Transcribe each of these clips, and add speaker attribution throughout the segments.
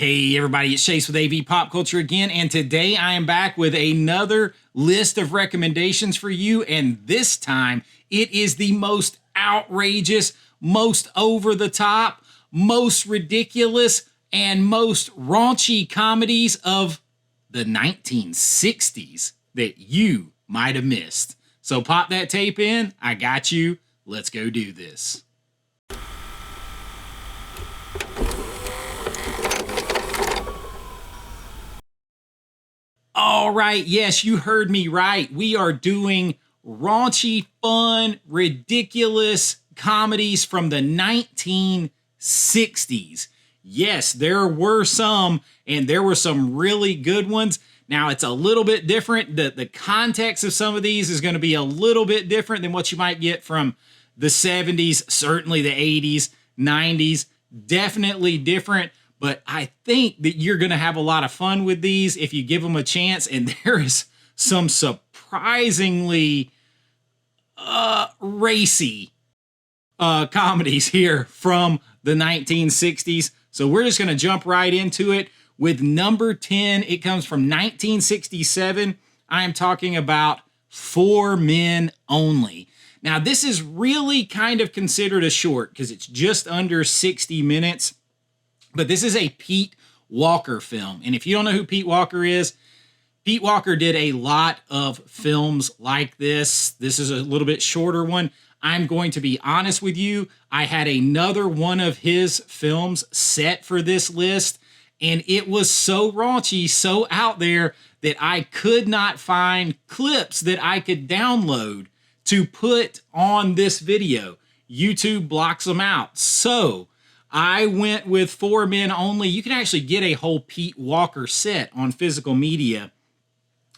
Speaker 1: Hey everybody, it's Chase with AV Pop Culture again, and today I am back with another list of recommendations for you, and this time it is the most outrageous, most over the top, most ridiculous, and most raunchy comedies of the 1960s that you might have missed. So pop that tape in, I got you, let's go do this. All right, yes, you heard me right. We are doing raunchy, fun, ridiculous comedies from the 1960s. Yes, there were some, and there were some really good ones. Now, it's a little bit different. The context of some of these is going to be a little bit different than what you might get from the 70s, certainly the 80s, 90s, definitely different. But I think that you're going to have a lot of fun with these if you give them a chance. And there is some surprisingly racy comedies here from the 1960s. So we're just going to jump right into it. With number 10, it comes from 1967. I am talking about For Men Only. Now, this is really kind of considered a short because it's just under 60 minutes. But this is a Pete Walker film. And if you don't know who Pete Walker is, Pete Walker did a lot of films like this. This is a little bit shorter one. I'm going to be honest with you. I had another one of his films set for this list, and it was so raunchy, so out there, that I could not find clips that I could download to put on this video. YouTube blocks them out. So I went with For Men Only. You can actually get a whole Pete Walker set on physical media.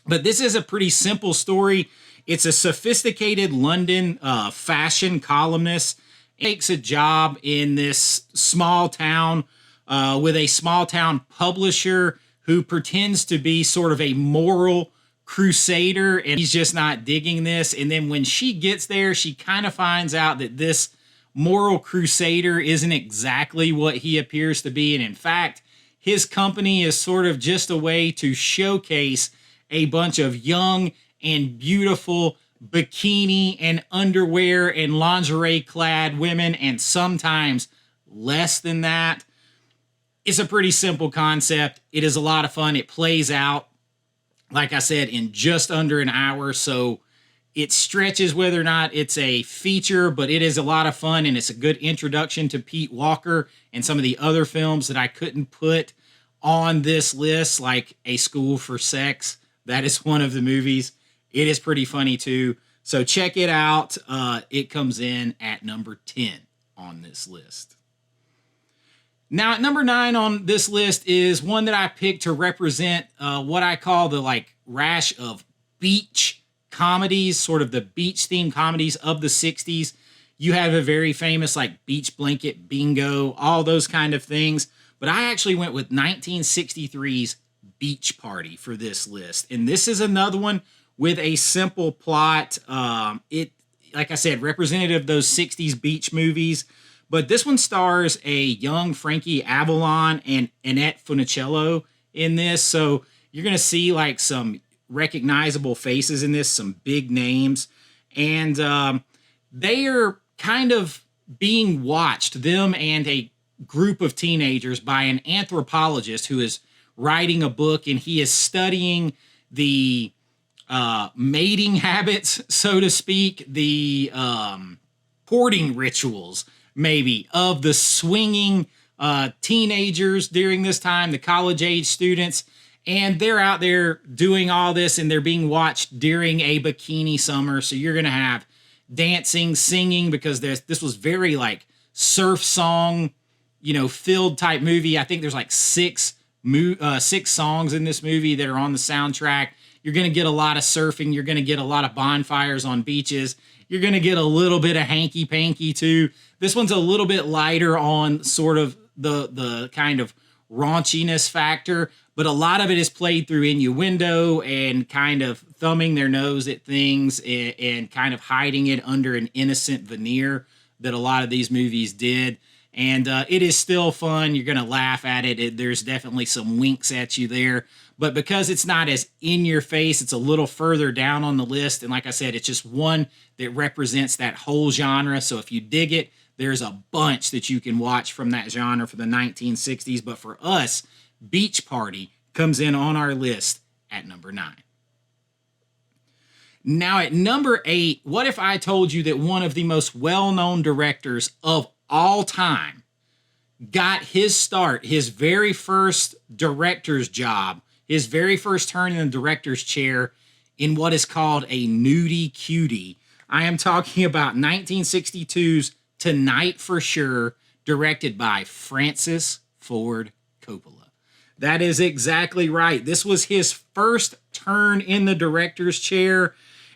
Speaker 1: But this is a pretty simple story. It's a sophisticated London fashion columnist. He takes a job in this small town with a small town publisher who pretends to be sort of a moral crusader, and he's just not digging this. And then when she gets there, she kind of finds out that this moral crusader isn't exactly what he appears to be. And in fact, his company is sort of just a way to showcase a bunch of young and beautiful bikini and underwear and lingerie clad women, and sometimes less than that. It's a pretty simple concept. It is a lot of fun. It plays out, like I said, in just under an hour. So it stretches whether or not it's a feature, but it is a lot of fun, and it's a good introduction to Pete Walker and some of the other films that I couldn't put on this list, like A School for Sex. That is one of the movies. It is pretty funny too. So check it out. It comes in at number 10 on this list. Now, at number 9 on this list is one that I picked to represent what I call the rash of beach comedies, sort of the beach themed comedies of the 60s. You have a very famous Beach Blanket Bingo, all those kind of things. But I actually went with 1963's Beach Party for this list. And this is another one with a simple plot. It, like I said, representative of those 60s beach movies. But this one stars a young Frankie Avalon and Annette Funicello in this. So you're going to see some recognizable faces in this, some big names, and they are kind of being watched, them and a group of teenagers, by an anthropologist who is writing a book, and he is studying the mating habits, so to speak, the courting rituals, maybe, of the swinging teenagers during this time, the college-age students. And they're out there doing all this, and they're being watched during a bikini summer. So you're going to have dancing, singing, because this was very surf song, filled type movie. I think there's six songs in this movie that are on the soundtrack. You're going to get a lot of surfing. You're going to get a lot of bonfires on beaches. You're going to get a little bit of hanky panky too. This one's a little bit lighter on sort of the kind of raunchiness factor, but a lot of it is played through innuendo and kind of thumbing their nose at things and kind of hiding it under an innocent veneer that a lot of these movies did. And it is still fun. You're going to laugh at it. There's definitely some winks at you there. But because it's not as in your face, it's a little further down on the list. And like I said, it's just one that represents that whole genre. So if you dig it, there's a bunch that you can watch from that genre for the 1960s. But for us, Beach Party comes in on our list at number 9. Now at number 8, what if I told you that one of the most well-known directors of all time got his start, his very first director's job, his very first turn in the director's chair in what is called a nudie cutie? I am talking about 1962's Tonight for Sure, directed by Francis Ford Coppola. That is exactly right. This was his first turn in the director's chair,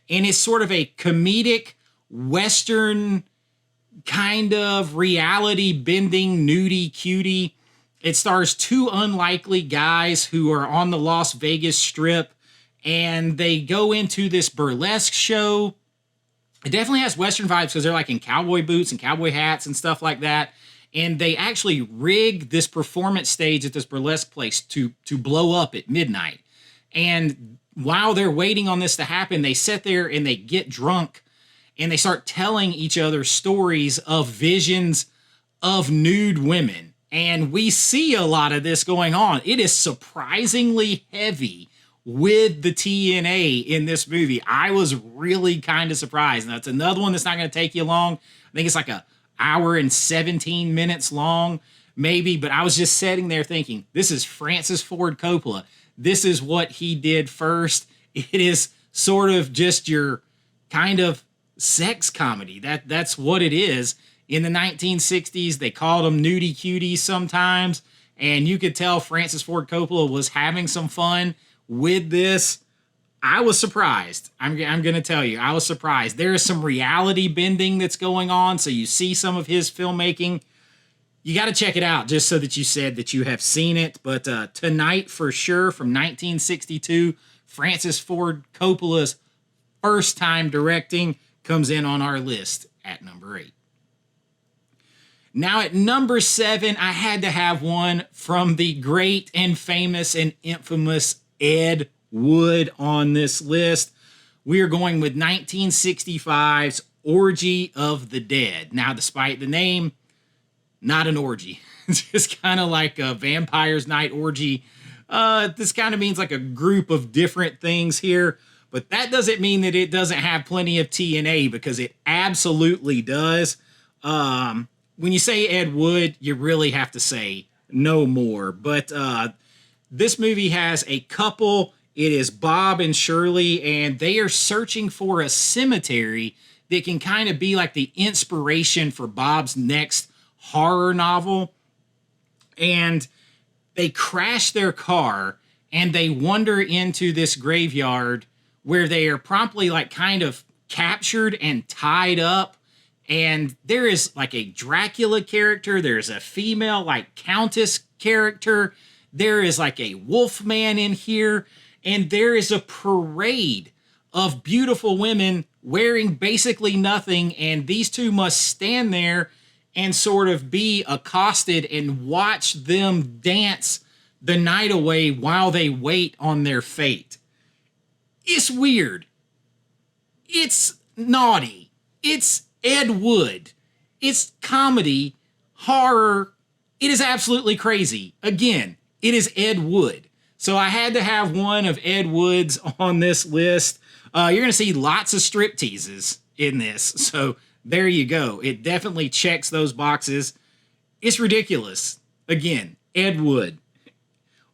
Speaker 1: and it's sort of a comedic Western kind of reality bending nudie cutie. It stars two unlikely guys who are on the Las Vegas Strip, and they go into this burlesque show. It definitely has Western vibes because they're like in cowboy boots and cowboy hats and stuff like that. And they actually rig this performance stage at this burlesque place to blow up at midnight. And while they're waiting on this to happen, they sit there and they get drunk and they start telling each other stories of visions of nude women. And we see a lot of this going on. It is surprisingly heavy with the TNA in this movie. I was really kind of surprised. Now, it's another one that's not going to take you long. I think it's like an hour and 17 minutes long, maybe. But I was just sitting there thinking, this is Francis Ford Coppola. This is what he did first. It is sort of just your kind of sex comedy. That's what it is. In the 1960s, they called them nudie cuties sometimes. And you could tell Francis Ford Coppola was having some fun with this. I was surprised. I'm going to tell you, I was surprised. There is some reality bending that's going on. So you see some of his filmmaking. You got to check it out just so that you said that you have seen it. But Tonight for Sure from 1962, Francis Ford Coppola's first time directing, comes in on our list at number 8. Now at number 7, I had to have one from the great and famous and infamous Ed Wood on this list. We are going with 1965's Orgy of the Dead. Now, despite the name, not an orgy. It's just kind of like a Vampire's Night orgy. This kind of means like a group of different things here, but that doesn't mean that it doesn't have plenty of TNA, because it absolutely does. When you say Ed Wood, you really have to say no more. But this movie has a couple. It is Bob and Shirley, and they are searching for a cemetery that can kind of be like the inspiration for Bob's next horror novel. And they crash their car and they wander into this graveyard where they are promptly like kind of captured and tied up. And there is like a Dracula character. There's a female like countess character. There is like a wolf man in here. And there is a parade of beautiful women wearing basically nothing. And these two must stand there and sort of be accosted and watch them dance the night away while they wait on their fate. It's weird. It's naughty. It's Ed Wood. It's comedy, horror. It is absolutely crazy. Again, it is Ed Wood. So I had to have one of Ed Wood's on this list. You're going to see lots of strip teases in this. So there you go. It definitely checks those boxes. It's ridiculous. Again, Ed Wood.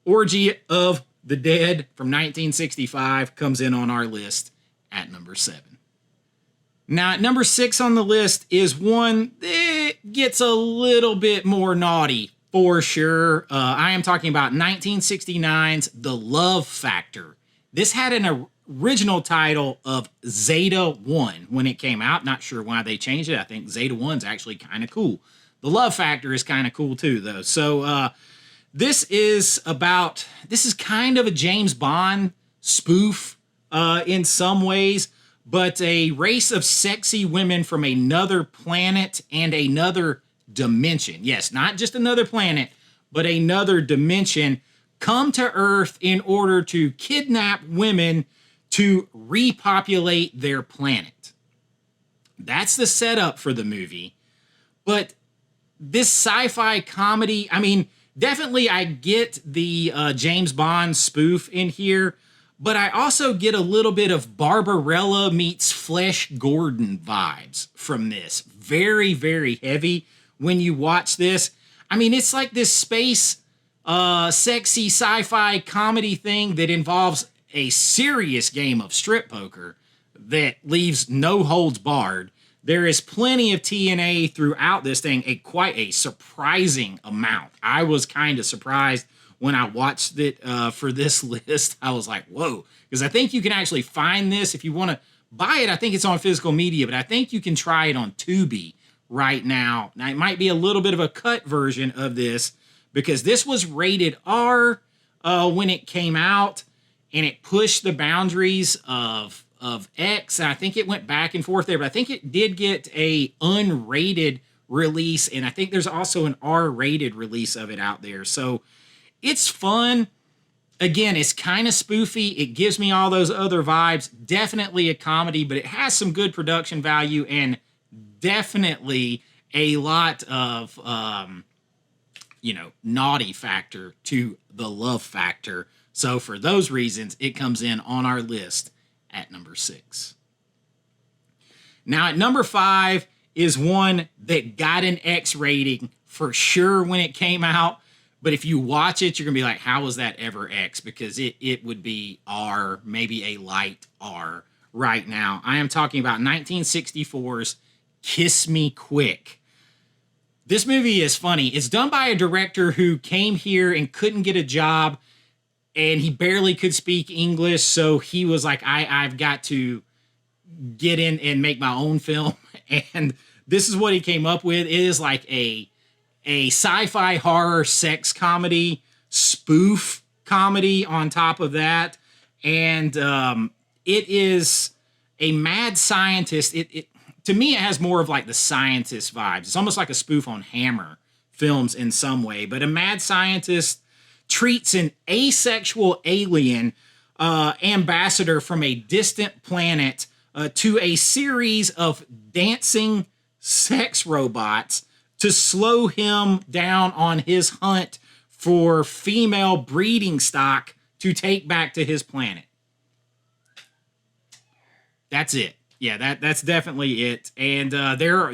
Speaker 1: Orgy of the Dead from 1965 comes in on our list at number 7. Now, at number 6 on the list is one that gets a little bit more naughty for sure. I am talking about 1969's The Love Factor. This had an original title of Zeta 1 when it came out. Not sure why they changed it. I think Zeta 1's actually kind of cool. The Love Factor is kind of cool too, though. So this is kind of a James Bond spoof in some ways, but a race of sexy women from another planet and another dimension. Yes, not just another planet, but another dimension come to Earth in order to kidnap women to repopulate their planet. That's the setup for the movie. But this sci-fi comedy, I mean, definitely I get the James Bond spoof in here, but I also get a little bit of Barbarella meets Flesh Gordon vibes from this. Very, very heavy when you watch this. I mean, it's like this space, sexy sci-fi comedy thing that involves a serious game of strip poker that leaves no holds barred. There is plenty of TNA throughout this thing, quite a surprising amount. I was kind of surprised when I watched it for this list. I was like, whoa, because I think you can actually find this. If you want to buy it, I think it's on physical media, but I think you can try it on Tubi right now. Now, it might be a little bit of a cut version of this because this was rated R when it came out, and it pushed the boundaries of X. And I think it went back and forth there, but I think it did get a unrated release, and I think there's also an R-rated release of it out there. So it's fun. Again, it's kind of spoofy. It gives me all those other vibes. Definitely a comedy, but it has some good production value and definitely a lot of, naughty factor to the love factor. So for those reasons, it comes in on our list at number 6. Now at number 5 is one that got an X rating for sure when it came out. But if you watch it, you're going to be like, how was that ever X? Because it would be R, maybe a light R right now. I am talking about 1964's Kiss Me Quick. This movie is funny. It's done by a director who came here and couldn't get a job, and he barely could speak English, so he was like, I've got to get in and make my own film. And this is what he came up with. It is like a sci-fi horror sex comedy, spoof comedy on top of that. And it is a mad scientist. It to me, it has more of like the Scientist vibes. It's almost like a spoof on Hammer films in some way. But a mad scientist treats an asexual alien ambassador from a distant planet to a series of dancing sex robots to slow him down on his hunt for female breeding stock to take back to his planet. That's it. Yeah, that's definitely it. And there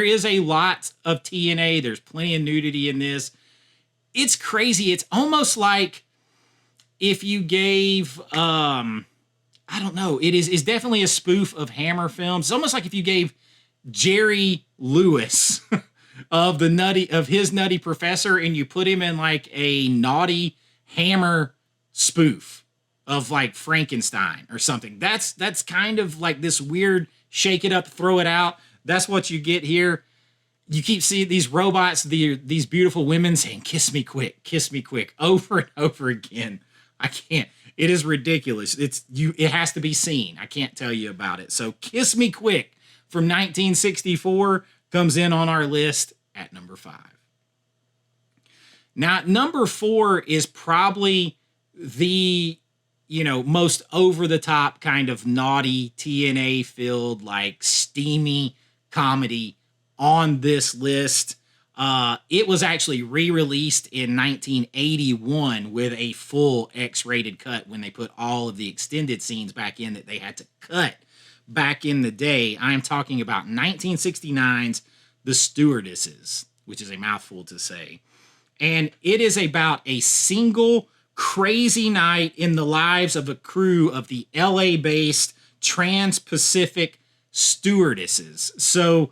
Speaker 1: is a lot of TNA. There's plenty of nudity in this. It's crazy. It's almost like if you gave, I don't know. It's definitely a spoof of Hammer films. It's almost like if you gave Jerry Lewis of his Nutty Professor and you put him in like a naughty Hammer spoof of like Frankenstein or something. That's kind of like this weird shake it up, throw it out. That's what you get here. You keep seeing these robots, these beautiful women saying, kiss me quick, over and over again. I can't. It is ridiculous. It has to be seen. I can't tell you about it. So Kiss Me Quick from 1964 comes in on our list at number 5. Now, number 4 is probably the most over-the-top kind of naughty TNA-filled, like steamy comedy on this list. It was actually re-released in 1981 with a full X-rated cut when they put all of the extended scenes back in that they had to cut back in the day. I'm talking about 1969's The Stewardesses, which is a mouthful to say. And it is about a single crazy night in the lives of a crew of the LA-based Trans-Pacific Stewardesses. So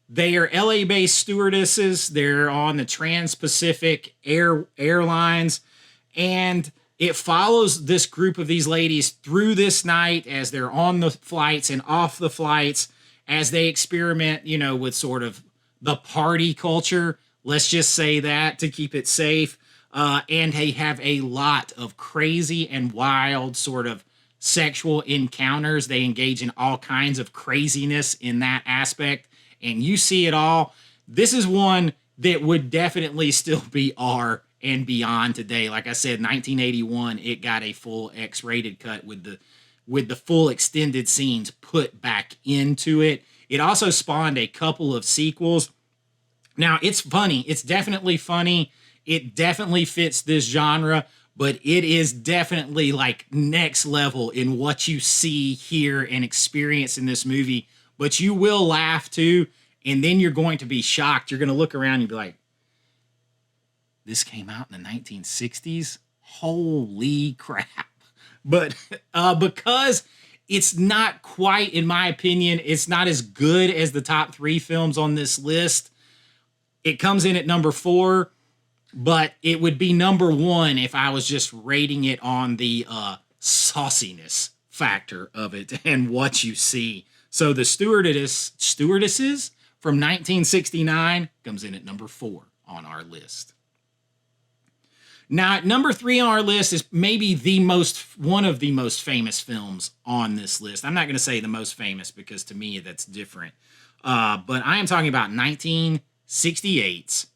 Speaker 1: they are LA-based stewardesses. They're on the Trans-Pacific Airlines. And it follows this group of these ladies through this night as they're on the flights and off the flights, as they experiment, with sort of the party culture. Let's just say that to keep it safe. And they have a lot of crazy and wild sort of sexual encounters. They engage in all kinds of craziness in that aspect. And you see it all. this is one that would definitely still be R and beyond today. Like I said, 1981, it got a full X-rated cut with the full extended scenes put back into it. It also spawned a couple of sequels. Now, it's funny. It's definitely funny. It definitely fits this genre, but it is definitely like next level in what you see, hear, and experience in this movie. But you will laugh too, and then you're going to be shocked. You're going to look around and be like, this came out in the 1960s? Holy crap. But because it's not quite, in my opinion, it's not as good as the top 3 films on this list. It comes in at number 4, but it would be number 1 if I was just rating it on the sauciness factor of it and what you see. So the Stewardesses from 1969 comes in at number 4 on our list. Now, at number 3 on our list is maybe one of the most famous films on this list. I'm not going to say the most famous because to me that's different. But I am talking about 1968's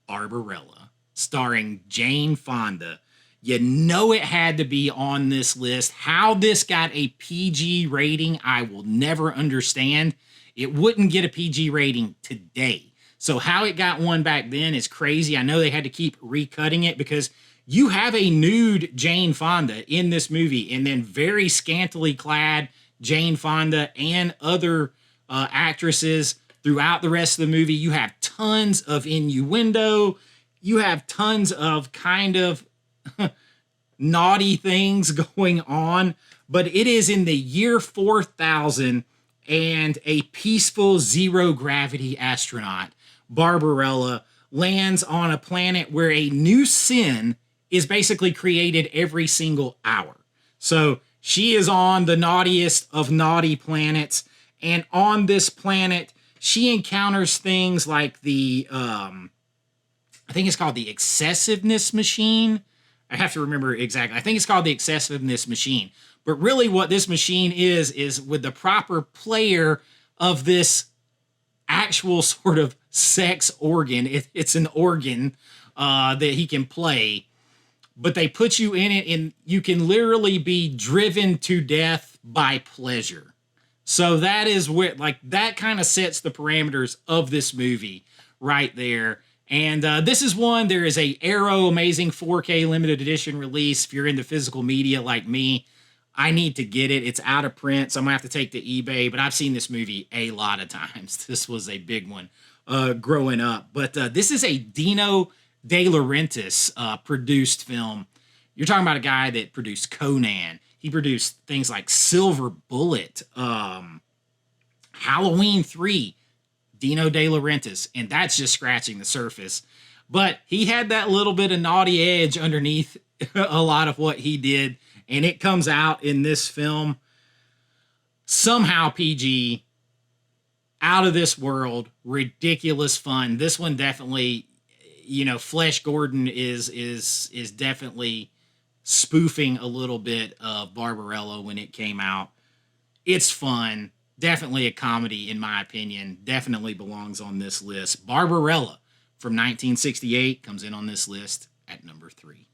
Speaker 1: Barbarella, starring Jane Fonda. You know it had to be on this list. How this got a PG rating, I will never understand. It wouldn't get a PG rating today. So how it got one back then is crazy. I know they had to keep recutting it because you have a nude Jane Fonda in this movie, and then very scantily clad Jane Fonda and other actresses throughout the rest of the movie. You have tons of innuendo. You have tons of kind of naughty things going on. But it is in the year 4000, and a peaceful zero-gravity astronaut, Barbarella, lands on a planet where a new sin is basically created every single hour. So she is on the naughtiest of naughty planets, and on this planet, she encounters things like the, I think it's called the excessiveness machine. I have to remember exactly. I think it's called the excessiveness machine. But really what this machine is with the proper player of this actual sort of sex organ. It's an organ that he can play, but they put you in it and you can literally be driven to death by pleasure. So that is what, like, that kind of sets the parameters of this movie right there. And this is one, there is a Arrow Amazing 4K limited edition release. If you're into physical media like me, I need to get it. It's out of print, so I'm going to have to take to eBay. But I've seen this movie a lot of times. This was a big one growing up. But this is a Dino De Laurentiis produced film. You're talking about a guy that produced Conan. He produced things like Silver Bullet, Halloween 3, Dino De Laurentiis. And that's just scratching the surface. But he had that little bit of naughty edge underneath a lot of what he did. And it comes out in this film, somehow PG, out of this world, ridiculous fun. This one definitely, Flesh Gordon is definitely spoofing a little bit of Barbarella when it came out. It's fun, definitely a comedy in my opinion, definitely belongs on this list. Barbarella from 1968 comes in on this list at number 3.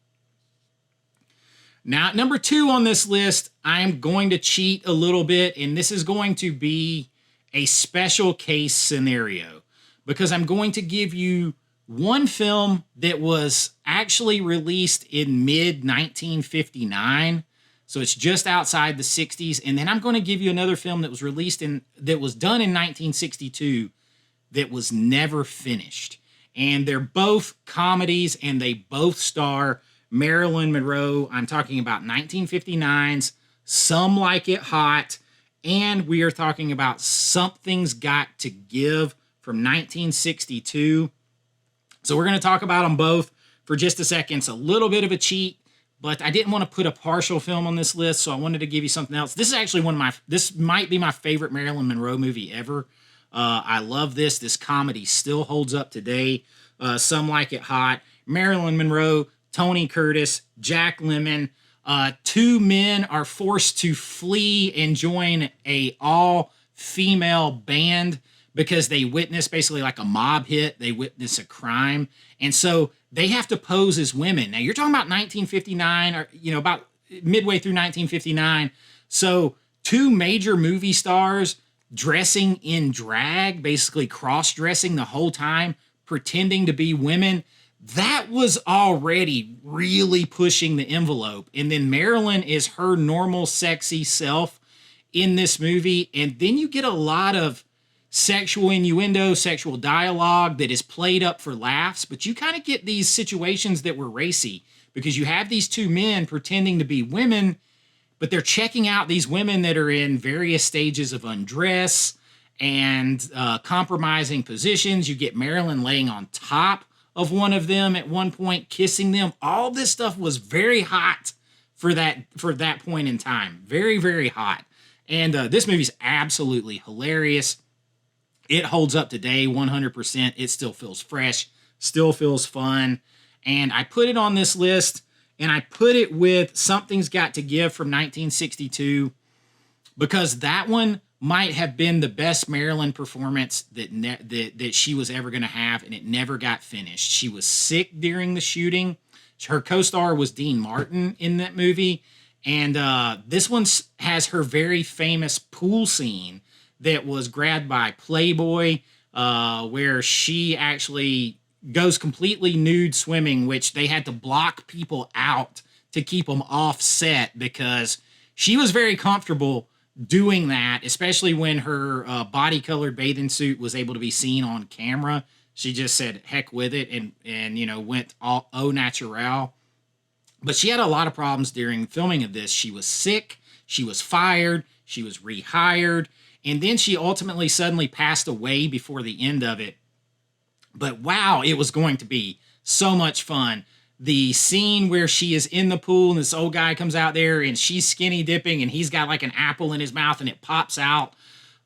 Speaker 1: Now, at number 2 on this list, I'm going to cheat a little bit, and this is going to be a special case scenario because I'm going to give you one film that was actually released in mid-1959, so it's just outside the 60s, and then I'm going to give you another film that was done in 1962 that was never finished. And they're both comedies, and they both star Marilyn Monroe. I'm talking about 1959's Some Like It Hot, and we are talking about Something's Got to Give from 1962. So we're going to talk about them both for just a second. It's a little bit of a cheat, but I didn't want to put a partial film on this list, so I wanted to give you something else. This is actually this might be my favorite Marilyn Monroe movie ever. I love this. This comedy still holds up today. Some Like It Hot. Marilyn Monroe, Tony Curtis, Jack Lemmon. 2 men are forced to flee and join a all-female band because they witness basically like a mob hit. They witness a crime. And so they have to pose as women. Now you're talking about 1959 or, about midway through 1959. So two major movie stars dressing in drag, basically cross-dressing the whole time, pretending to be women. That was already really pushing the envelope. And then Marilyn is her normal sexy self in this movie. And then you get a lot of sexual innuendo, sexual dialogue that is played up for laughs. But you kind of get these situations that were racy because you have these two men pretending to be women, but they're checking out these women that are in various stages of undress and compromising positions. You get Marilyn laying on top of one of them at one point, kissing them. All this stuff was very hot for that point in time. Very, very hot. And this movie's absolutely hilarious. It holds up today 100%. It still feels fresh, still feels fun. And I put it on this list, and I put it with Something's Got to Give from 1962 because that one might have been the best Marilyn performance that she was ever going to have, and it never got finished. She was sick during the shooting. Her co-star was Dean Martin in that movie, and this one has her very famous pool scene that was grabbed by Playboy, where she actually goes completely nude swimming, which they had to block people out to keep them off set because she was very comfortable doing that, especially when her body-colored bathing suit was able to be seen on camera. She just said heck with it and went all au naturel. But she had a lot of problems during filming of this. She was sick, she was fired, she was rehired, and then she ultimately suddenly passed away before the end of it. But wow, it was going to be so much fun. The scene where she is in the pool and this old guy comes out there and she's skinny dipping and he's got like an apple in his mouth and it pops out.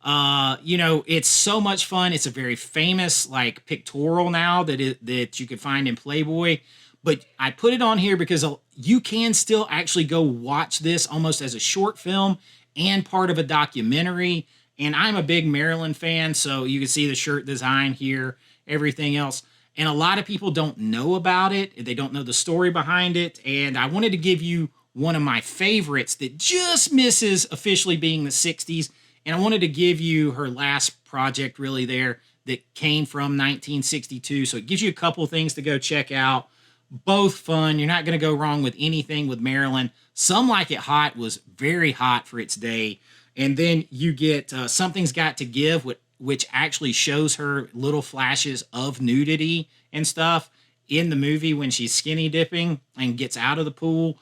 Speaker 1: It's so much fun. It's a very famous like pictorial now that you can find in Playboy. But I put it on here because you can still actually go watch this almost as a short film and part of a documentary. And I'm a big Marilyn fan, so you can see the shirt design here, everything else. And a lot of people don't know about it. They don't know the story behind it. And I wanted to give you one of my favorites that just misses officially being the 60s. And I wanted to give you her last project really there that came from 1962. So it gives you a couple things to go check out. Both fun. You're not going to go wrong with anything with Marilyn. Some Like It Hot was very hot for its day. And then you get Something's Got to Give, which actually shows her little flashes of nudity and stuff in the movie when she's skinny dipping and gets out of the pool.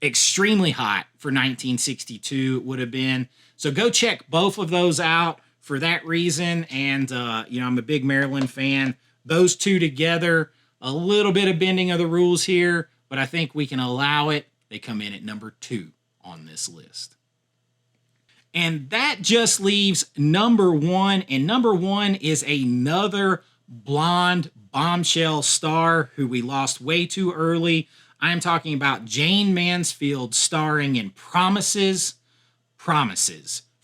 Speaker 1: Extremely hot for 1962 it would have been. So go check both of those out for that reason. And, I'm a big Marilyn fan. Those two together, a little bit of bending of the rules here, but I think we can allow it. They come in at number 2 on this list. And that just leaves number 1. And number 1 is another blonde bombshell star who we lost way too early. I am talking about Jane Mansfield starring in Promises from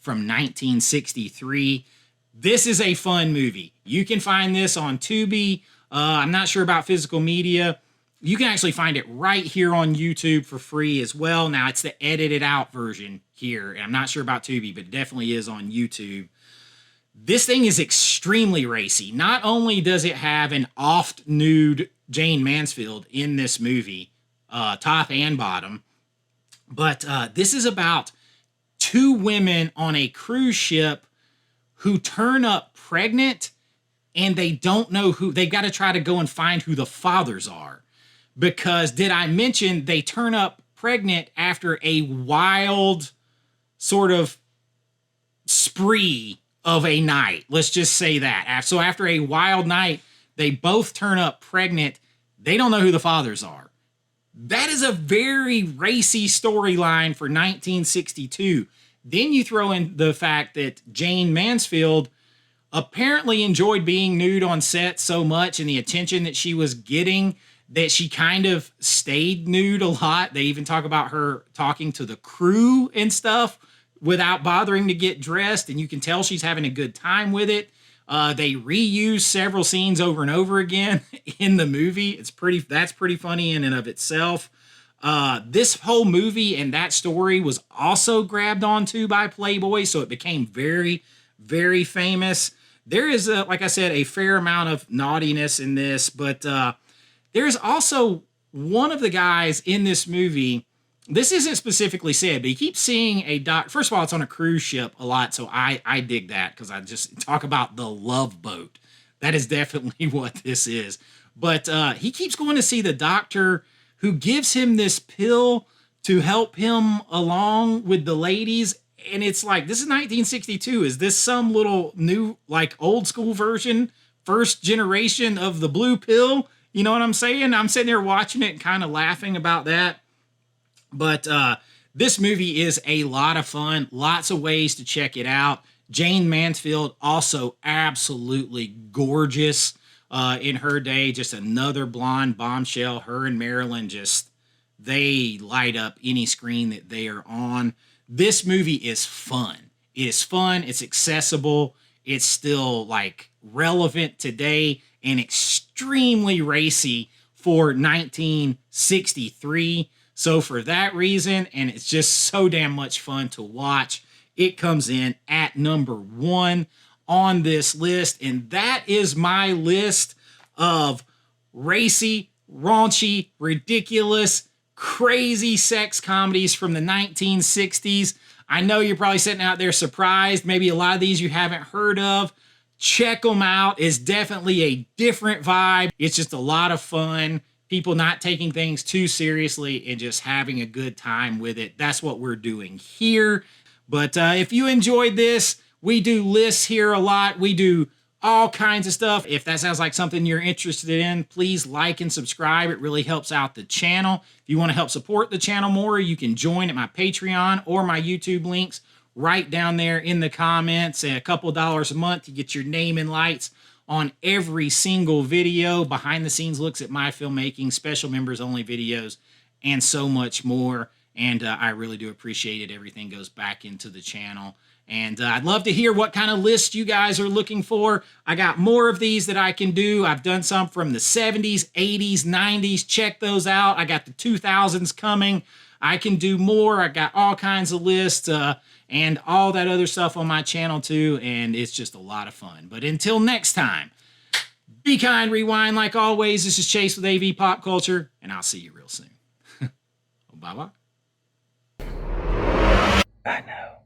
Speaker 1: 1963. This is a fun movie. You can find this on Tubi. I'm not sure about physical media. You can actually find it right here on YouTube for free as well. Now, it's the edited out version here. And I'm not sure about Tubi, but it definitely is on YouTube. This thing is extremely racy. Not only does it have an oft nude Jane Mansfield in this movie, top and bottom, but this is about two women on a cruise ship who turn up pregnant and they don't know who. They've got to try to go and find who the fathers are. Because did I mention they turn up pregnant after a wild sort of spree of a night? Let's just say that. So after a wild night, they both turn up pregnant. They don't know who the fathers are. That is a very racy storyline for 1962. Then you throw in the fact that Jane Mansfield apparently enjoyed being nude on set so much and the attention that she was getting that she kind of stayed nude a lot. They even talk about her talking to the crew and stuff without bothering to get dressed, and you can tell she's having a good time with it. They reuse several scenes over and over again in the movie. That's pretty funny in and of itself. This whole movie and that story was also grabbed onto by Playboy, so it became very, very famous. There is, like I said, a fair amount of naughtiness in this, but there's also one of the guys in this movie. This isn't specifically said, but you keep seeing a doc. First of all, it's on a cruise ship a lot, so I dig that because I just talk about the Love Boat. That is definitely what this is. But he keeps going to see the doctor who gives him this pill to help him along with the ladies. And it's like, this is 1962. Is this some little new, like old school version, first generation of the blue pill? You know what I'm saying? I'm sitting there watching it and kind of laughing about that. But this movie is a lot of fun. Lots of ways to check it out. Jane Mansfield, also absolutely gorgeous in her day. Just another blonde bombshell. Her and Marilyn they light up any screen that they are on. This movie is fun. It is fun. It's accessible. It's still like relevant today and extremely racy for 1963. So for that reason, and it's just so damn much fun to watch, it comes in at number 1 on this list. And that is my list of racy, raunchy, ridiculous, crazy sex comedies from the 1960s. I know you're probably sitting out there surprised. Maybe a lot of these you haven't heard of. Check them out. It's definitely a different vibe. It's just a lot of fun. People not taking things too seriously and just having a good time with it. That's what we're doing here. But if you enjoyed this, we do lists here a lot. We do all kinds of stuff. If that sounds like something you're interested in, please like and subscribe. It really helps out the channel. If you want to help support the channel more, you can join at my Patreon or my YouTube links right down there in the comments. And a couple dollars a month to get your name in lights on every single video, behind the scenes looks at my filmmaking, special members only videos, and so much more. And I really do appreciate it. Everything goes back into the channel. And I'd love to hear what kind of list you guys are looking for. I got more of these that I can do. I've done some from the 70s, 80s, 90s. Check those out. I got the 2000s coming. I can do more. I got all kinds of lists and all that other stuff on my channel too. And it's just a lot of fun. But until next time, be kind, rewind like always. This is Chase with AV Pop Culture, and I'll see you real soon. Bye-bye. I know.